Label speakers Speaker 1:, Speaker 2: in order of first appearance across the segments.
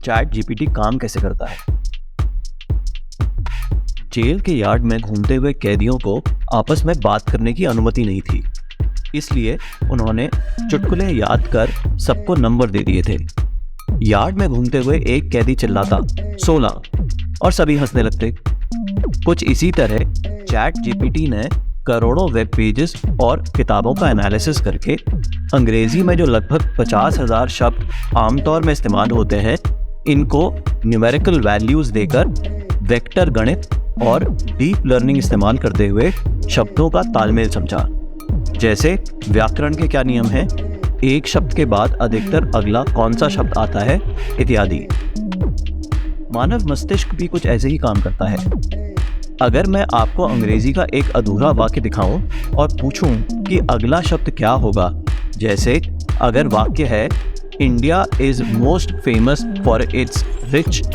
Speaker 1: Chat GPT काम कैसे करता है। जेल के यार्ड में घूमते हुए कैदियों को आपस में बात करने की अनुमति नहीं थी, इसलिए उन्होंने चुटकुले याद कर सबको नंबर दे दिए थे। यार्ड में घूमते हुए एक कैदी चिल्लाता 16 और सभी हंसने लगते। कुछ इसी तरह चैट जीपीटी ने करोड़ों वेब पेजेस और किताबों का एनालिसिस करके अंग्रेजी में जो लगभग 50,000 शब्द आमतौर में इस्तेमाल होते हैं, इनको न्यूमेरिकल वैल्यूज देकर वेक्टर गणित और डीप लर्निंग इस्तेमाल करते हुए शब्दों का तालमेल समझा। जैसे व्याकरण के क्या नियम हैं, एक शब्द के बाद अधिकतर अगला कौन सा शब्द आता है, इत्यादि। मानव मस्तिष्क भी कुछ ऐसे ही काम करता है। अगर मैं आपको अंग्रेजी का एक अधूरा वाक्य दिखाऊं और पूछूं कि अगला शब्द क्या होगा, जैसे अगर वाक्य है India is most famous for its rich,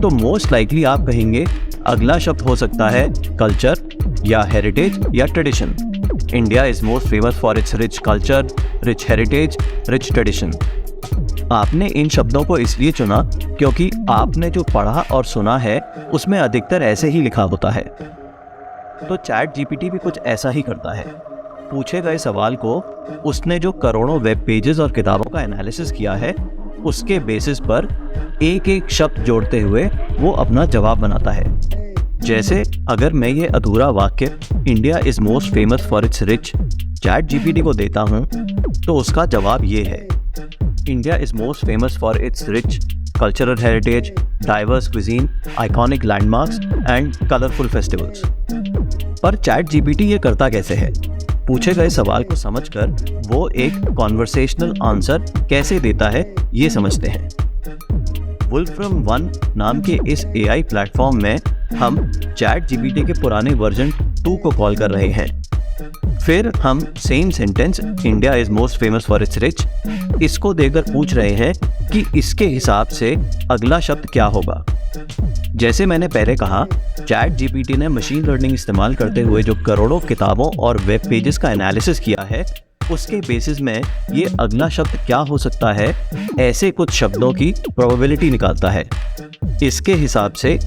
Speaker 1: तो मोस्ट लाइकली आप कहेंगे अगला शब्द हो सकता है कल्चर या हेरिटेज या tradition. India is most famous for its rich culture, rich heritage, rich tradition. आपने इन शब्दों को इसलिए चुना क्योंकि आपने जो पढ़ा और सुना है उसमें अधिकतर ऐसे ही लिखा होता है। तो चैट जीपीटी भी कुछ ऐसा ही करता है। पूछे गए सवाल को उसने जो करोड़ों वेब पेजेस और किताबों का एनालिसिस किया है, उसके बेसिस पर एक एक शब्द जोड़ते हुए वो अपना जवाब बनाता है। जैसे अगर मैं ये अधूरा वाक्य India is most famous for its rich chat GPT को देता हूँ, तो उसका जवाब ये है India is most famous for its rich cultural heritage, diverse cuisine, iconic landmarks and colourful festivals. पर चैट जीपीटी ये करता कैसे है? पूछे गए सवाल को समझकर वो एक कॉन्वर्सेशनल आंसर कैसे देता है, ये समझते हैं। वुल्फ्रम 1 नाम के इस एआई प्लेटफॉर्म में हम चैट जीपीटी के पुराने वर्जन 2 को कॉल कर रहे हैं। फिर हम same sentence India is most famous for its rich इसको देकर पूछ रहे हैं कि इसके हिसाब से अगला शब्द क्या होगा। जैसे मैंने पहले कहा, चैट जीपीटी ने मशीन लर्निंग इस्तेमाल करते हुए जो करोड़ों किताबों और वेब पेजेस का एनालिसिस किया है, उसके बेसिस में ये अगला शब्द क्या हो सकता है, ऐसे कुछ शब्दों की प्रोबेबिलिटी निकालता है। इसके हिसाब से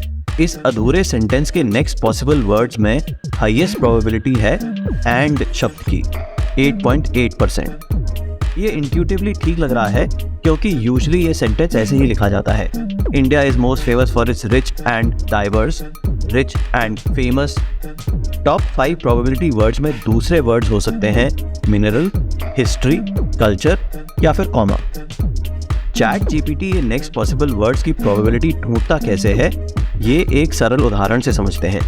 Speaker 1: इस अधूरे सेंटेंस के नेक्स्ट पॉसिबल वर्ड्स में हाईएस्ट प्रोबेबिलिटी है एंड शब्द की 8.8%। ये इंट्यूटिवली ठीक लग रहा है क्योंकि यूजुअली ये सेंटेंस ऐसे ही लिखा जाता है, India is most famous for its rich and diverse, rich and famous. Top 5 probability words में दूसरे वर्ड्स हो सकते हैं मिनरल, हिस्ट्री, कल्चर या फिर कॉमा। चैट जीपीटी ये नेक्स्ट पॉसिबल वर्ड्स की प्रोबेबिलिटी ढूंढता कैसे है, ये एक सरल उदाहरण से समझते हैं।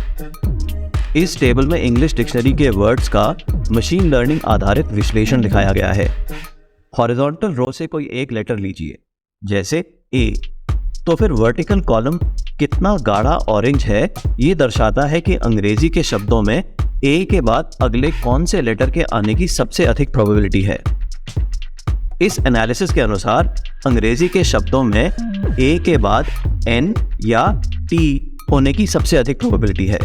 Speaker 1: इस टेबल में इंग्लिश डिक्शनरी के वर्ड्स का मशीन लर्निंग आधारित विश्लेषण दिखाया गया है। हॉरिजॉन्टल रो से कोई एक लेटर लीजिए, जैसे ए, तो फिर वर्टिकल कॉलम कितना गाढ़ा ऑरेंज है, ये दर्शाता है कि अंग्रेजी के शब्दों में ए के बाद अगले कौन से लेटर के आने की सबसे अधिक प्रोबेबिलिटी है। इस एनालिसिस के अनुसार अंग्रेजी के शब्दों में ए के बाद एन या टी होने की सबसे अधिक प्रोबेबिलिटी है,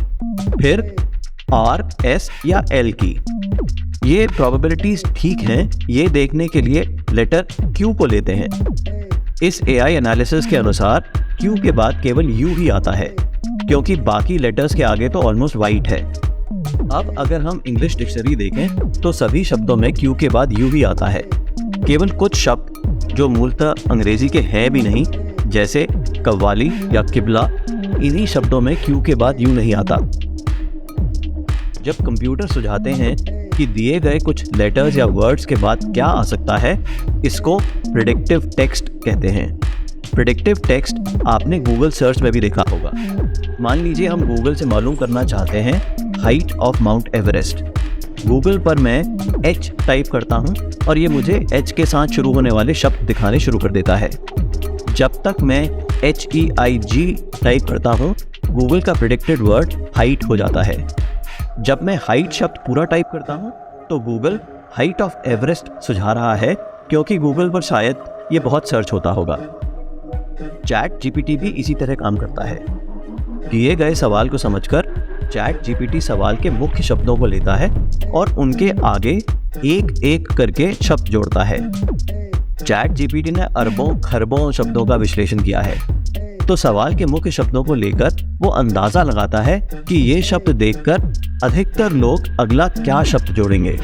Speaker 1: फिर आर, एस या एल की। ये प्रोबेबिलिटीज ठीक हैं, ये देखने के लिए लेटर क्यू को लेते हैं। इस एआई एनालिसिस के अनुसार क्यू के बाद केवल यू ही आता है, क्योंकि बाकी लेटर्स के आगे तो ऑलमोस्ट वाइट है। अब अगर हम इंग्लिश डिक्शनरी देखें तो सभी शब्दों में क्यू के बाद यू ही आता है। केवल कुछ शब्द जो मूलतः अंग्रेजी के हैं भी नहीं, जैसे कव्वाली या किबला, इन्हीं शब्दों में क्यू के बाद यू नहीं आता। जब कंप्यूटर सुझाते हैं कि दिए गए कुछ लेटर्स या वर्ड्स के बाद क्या आ सकता है, इसको प्रेडिक्टिव टेक्स्ट कहते हैं। प्रेडिक्टिव टेक्स्ट आपने गूगल सर्च में भी देखा होगा। मान लीजिए हम गूगल से मालूम करना चाहते हैं height of mount Everest. Google पर मैं एच टाइप करता हूं और ये मुझे एच के साथ शुरू होने वाले शब्द दिखाने शुरू कर देता है। जब तक मैं HEIG टाइप करता हूं, गूगल का प्रेडिक्टेड वर्ड हाइट हो जाता है। जब मैं हाइट शब्द पूरा टाइप करता हूं, तो गूगल हाइट ऑफ एवरेस्ट सुझा रहा है, क्योंकि गूगल पर शायद ये बहुत सर्च होता होगा। चैट जीपीटी भी इसी तरह काम करता है। दिए गए सवाल को समझकर चैट जीपीटी सवाल के मुख्य शब्दों को लेता है और उनके आगे एक एक करके शब्द जोड़ता है। चैट जीपीटी ने अरबों खरबों शब्दों का विश्लेषण किया है, तो सवाल के मुख्य शब्दों को लेकर वो अंदाजा लगाता है कि ये शब्द देखकर अधिकतर लोग अगला क्या शब्द जोड़ेंगे।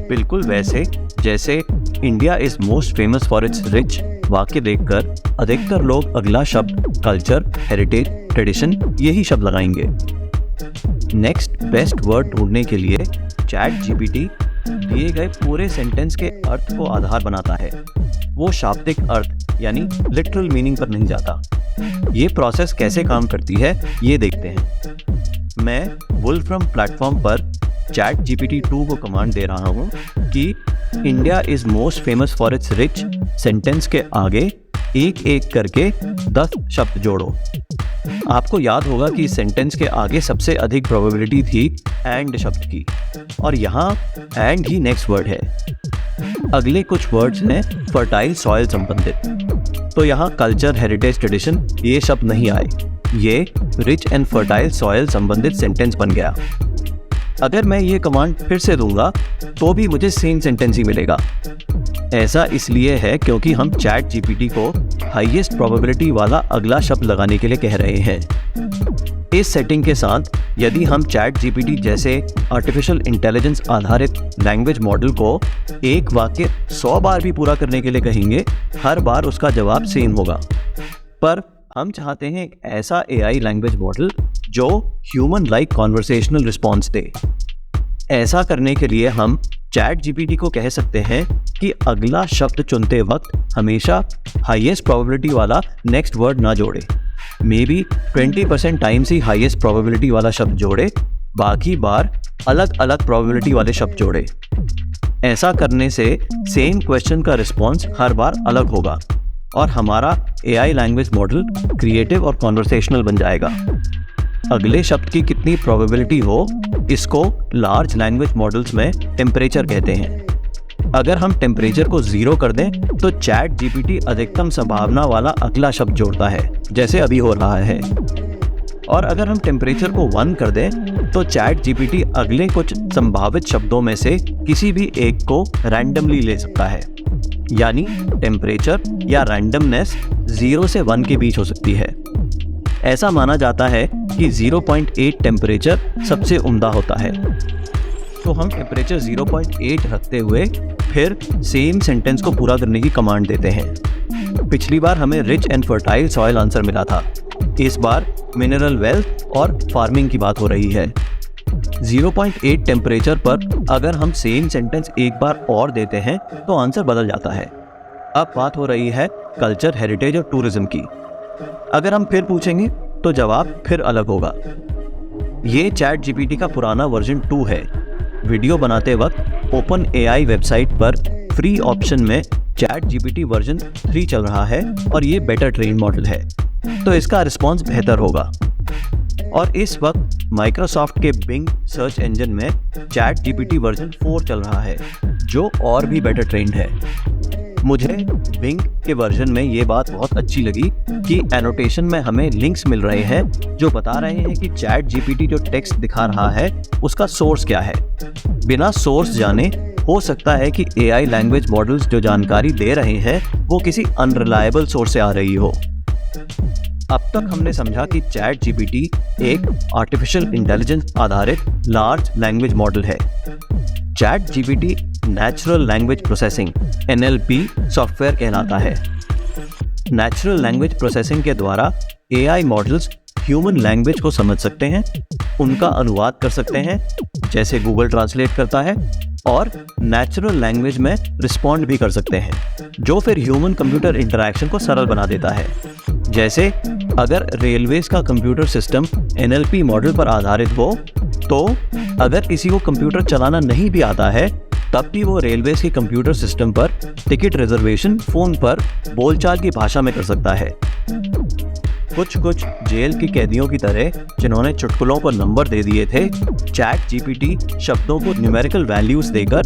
Speaker 1: बिल्कुल वैसे जैसे India is most famous for its rich वाक्य देखकर अधिकतर लोग अगला शब्द कल्चर, हेरिटेज, ट्रेडिशन यही शब्द लगाएंगे। नेक्स्ट बेस्ट वर्ड ढूंढने के लिए चैट जीपीटी दिए गए पूरे सेंटेंस के अर्थ को आधार बनाता है। वो शाब्दिक अर्थ यानी लिटरल मीनिंग पर नहीं जाता। ये प्रोसेस कैसे काम करती है ये देखते हैं। मैं वुल्फ्रम प्लेटफॉर्म पर चैट जीपीटी 2 को कमांड दे रहा हूँ कि India is most famous for its rich sentence के आगे एक एक करके 10 शब्द जोड़ो। आपको याद होगा कि सेंटेंस के आगे सबसे अधिक प्रोबेबिलिटी थी एंड शब्द की, और यहाँ एंड ही नेक्स्ट वर्ड है। अगले कुछ वर्ड्स हैं फर्टाइल सॉइल संबंधित, तो यहाँ कल्चर, हेरिटेज, ट्रेडिशन ये शब्द नहीं आए। ये रिच एंड फर्टाइल सॉइल संबंधित सेंटेंस बन गया। अगर मैं ये कमांड फिर से दूंगा तो भी मुझे सेम सेंटेंस ही मिलेगा। ऐसा इसलिए है क्योंकि हम चैट जीपीटी को हाईएस्ट प्रोबेबिलिटी वाला अगला शब्द लगाने के लिए कह रहे हैं। इस सेटिंग के साथ यदि हम चैट जीपीटी जैसे आर्टिफिशियल इंटेलिजेंस आधारित लैंग्वेज मॉडल को एक वाक्य 100 बार भी पूरा करने के लिए कहेंगे, हर बार उसका जवाब सेम होगा। पर हम चाहते हैं एक ऐसा एआई लैंग्वेज मॉडल जो ह्यूमन लाइक कॉन्वर्सेशनल रिस्पॉन्स दे। ऐसा करने के लिए हम चैट जीपीटी को कह सकते हैं कि अगला शब्द चुनते वक्त हमेशा हाईएस्ट प्रोबेबिलिटी वाला नेक्स्ट वर्ड ना जोड़े। May be 20% times he highest probability वाला शब्द जोड़े, बाकी बार अलग अलग प्रोबेबिलिटी वाले शब्द जोड़े। ऐसा करने से सेम क्वेश्चन का रिस्पॉन्स हर बार अलग होगा और हमारा एआई लैंग्वेज मॉडल क्रिएटिव और कॉन्वर्सेशनल बन जाएगा। अगले शब्द की कितनी प्रोबेबिलिटी हो, इसको लार्ज लैंग्वेज मॉडल्स में टेम्परेचर कहते हैं। अगर हम टेम्परेचर को 0 कर दें तो चैट जीपीटी अधिकतम संभावना वाला अगला शब्द जोड़ता है, जैसे अभी हो रहा है। और अगर हम टेम्परेचर को 1 कर दें तो चैट जीपीटी अगले कुछ संभावित शब्दों में से किसी भी एक को रैंडमली ले सकता है। यानी टेम्परेचर या रैंडमनेस 0 से 1 के बीच हो सकती है। ऐसा माना जाता है कि 0.8 टेम्परेचर सबसे उम्दा होता है। तो हम टेम्परेचर 0.8 रखते हुए फिर सेम सेंटेंस को पूरा करने की कमांड देते हैं। पिछली बार हमें rich and fertile soil answer मिला था, इस बार मिनरल वेल्थ और फार्मिंग की बात हो रही है। 0.8 टेम्परेचर पर अगर हम सेम सेंटेंस एक बार और देते हैं तो आंसर बदल जाता है। अब बात हो रही है कल्चर, हेरिटेज और टूरिज्म की। अगर हम फिर पूछेंगे तो जवाब फिर अलग होगा। ये चैट जीपीटी का पुराना वर्जन 2 है। वीडियो बनाते वक्त ओपन एआई वेबसाइट पर फ्री ऑप्शन में चैट जीपीटी वर्जन 3 चल रहा है और ये बेटर ट्रेन मॉडल है, तो इसका रिस्पॉन्स बेहतर होगा। और इस वक्त माइक्रोसॉफ्ट के बिंग सर्च इंजन में चैट जीपीटी वर्जन 4 चल रहा है, जो और भी बेटर ट्रेंड है। मुझे बिंग के वर्जन में ये बात बहुत अच्छी लगी कि एनोटेशन में हमें लिंक्स मिल रहे हैं जो बता रहे हैं कि चैट जीपीटी जो टेक्स्ट दिखा रहा है उसका सोर्स क्या है। बिना सोर्स जाने हो सकता है कि एआई लैंग्वेज मॉडल्स जो जानकारी दे रहे हैं वो किसी अनरिलायबल सोर्स से आ रही हो। अब तक हमने समझा कि चैट जीपीटी एक आर्टिफिशियल इंटेलिजेंस आधारित लार्ज लैंग्वेज मॉडल है। Chat GPT natural language processing NLP software कहलाता है। नेचुरल लैंग्वेज प्रोसेसिंग के द्वारा एआई मॉडल्स ह्यूमन लैंग्वेज को समझ सकते हैं, उनका अनुवाद कर सकते हैं जैसे गूगल ट्रांसलेट करता है, और नेचुरल लैंग्वेज में रिस्पॉन्ड भी कर सकते हैं, जो फिर ह्यूमन कंप्यूटर इंटरैक्शन को सरल बना देता है। जैसे अगर रेलवेज का कंप्यूटर सिस्टम NLP मॉडल पर आधारित हो तो अगर किसी को कंप्यूटर चलाना नहीं भी आता है तब भी वो रेलवेज के कंप्यूटर सिस्टम पर टिकट रिजर्वेशन फोन पर बोलचाल की भाषा में कर सकता है। कुछ जेल के कैदियों की तरह जिन्होंने चुटकुलों पर नंबर दे दिए थे, चैट जीपीटी शब्दों को न्यूमेरिकल वैल्यूज देकर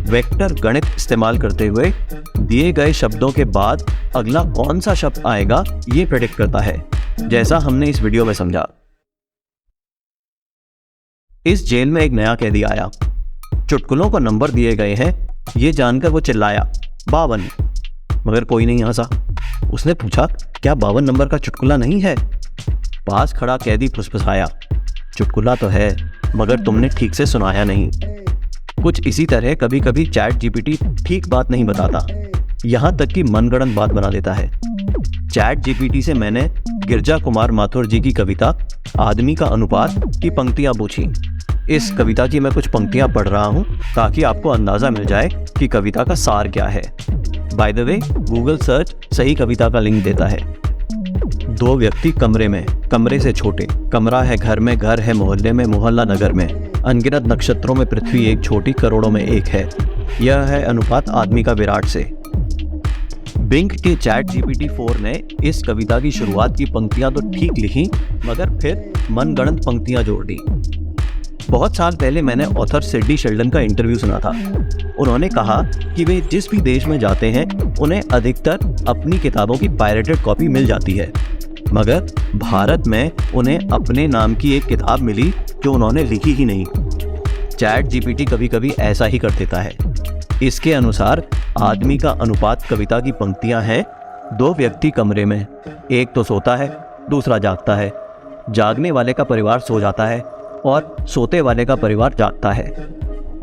Speaker 1: वेक्टर गणित इस्तेमाल करते हुए दिए गए शब्दों के बाद अगला कौन सा शब्द आएगा ये प्रेडिक्ट करता है, जैसा हमने इस वीडियो में समझा। इस जेल में एक नया कैदी आया, चुटकुलों को नंबर दिए गए हैं, ये जानकर वो चिल्लाया 52। मगर कोई नहीं हंसा। उसने पूछा, क्या 52 नंबर का चुटकुला नहीं है? पास खड़ा कैदी फुसफुसाया, चुटकुला तो है, मगर तुमने ठीक से सुनाया नहीं। कुछ इसी तरह कभी कभी चैट जीपीटी ठीक बात नहीं बताता, यहाँ तक कि मनगढ़ंत बात बना देता है। चैट जीपीटी से मैंने गिरजा कुमार माथुर जी की कविता आदमी का अनुपात की पंक्तियां पूछी। इस कविता की मैं कुछ पंक्तियां पढ़ रहा हूं ताकि आपको अंदाजा मिल जाए कि कविता का सार क्या है। By the way, Google search सही कविता का लिंक देता है। दो व्यक्ति कमरे में, कमरे से छोटे, कमरा है घर में, घर है मोहल्ले में, मोहल्ला नगर में, अनगिनत नक्षत्रों में पृथ्वी एक छोटी, करोड़ों में एक है। यह है अनुपात आदमी का विराट से। बिंग के चैट जीपीटी 4 ने इस कविता की शुरुआत की पंक्तियां तो ठीक लिखी, मगर फिर मनगढ़ंत पंक्तियां जोड़ दी। बहुत साल पहले मैंने ऑथर सिडनी शेल्डन का इंटरव्यू सुना था। उन्होंने कहा कि वे जिस भी देश में जाते हैं उन्हें अधिकतर अपनी किताबों की पायरेटेड कॉपी मिल जाती है, मगर भारत में उन्हें अपने नाम की एक किताब मिली जो उन्होंने लिखी ही नहीं। चैट जीपीटी कभी कभी ऐसा ही कर देता है। इसके अनुसार आदमी का अनुपात कविता की पंक्तियां हैं, दो व्यक्ति कमरे में, एक तो सोता है, दूसरा जागता है। जागने वाले का परिवार सो जाता है और सोते वाले का परिवार जागता है।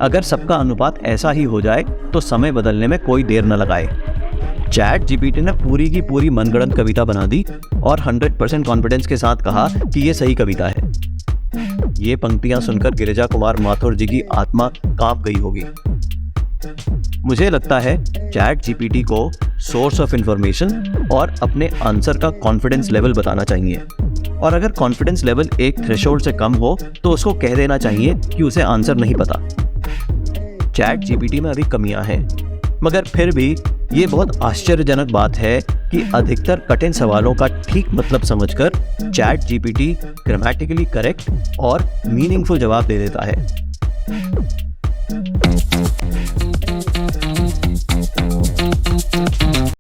Speaker 1: अगर सबका अनुपात ऐसा ही हो जाए तो समय बदलने में कोई देर न लगाए। चैट जीपीटी ने पूरी की पूरी मनगढ़ंत कविता बना दी और 100% कॉन्फिडेंस के साथ कहा कि ये सही कविता है। ये पंक्तियां सुनकर गिरिजा कुमार माथुर जी की आत्मा कांप गई होगी। मुझे लगता है चैट जीपीटी को सोर्स ऑफ इंफॉर्मेशन और अपने आंसर का कॉन्फिडेंस लेवल बताना चाहिए, और अगर कॉन्फिडेंस लेवल एक थ्रेशोल्ड से कम हो तो उसको कह देना चाहिए कि उसे आंसर नहीं पता। चैट जीपीटी में अभी कमियां हैं, मगर फिर भी ये बहुत आश्चर्यजनक बात है कि अधिकतर कठिन सवालों का ठीक मतलब समझकर चैट जीपीटी ग्रामेटिकली करेक्ट और मीनिंगफुल जवाब दे देता है।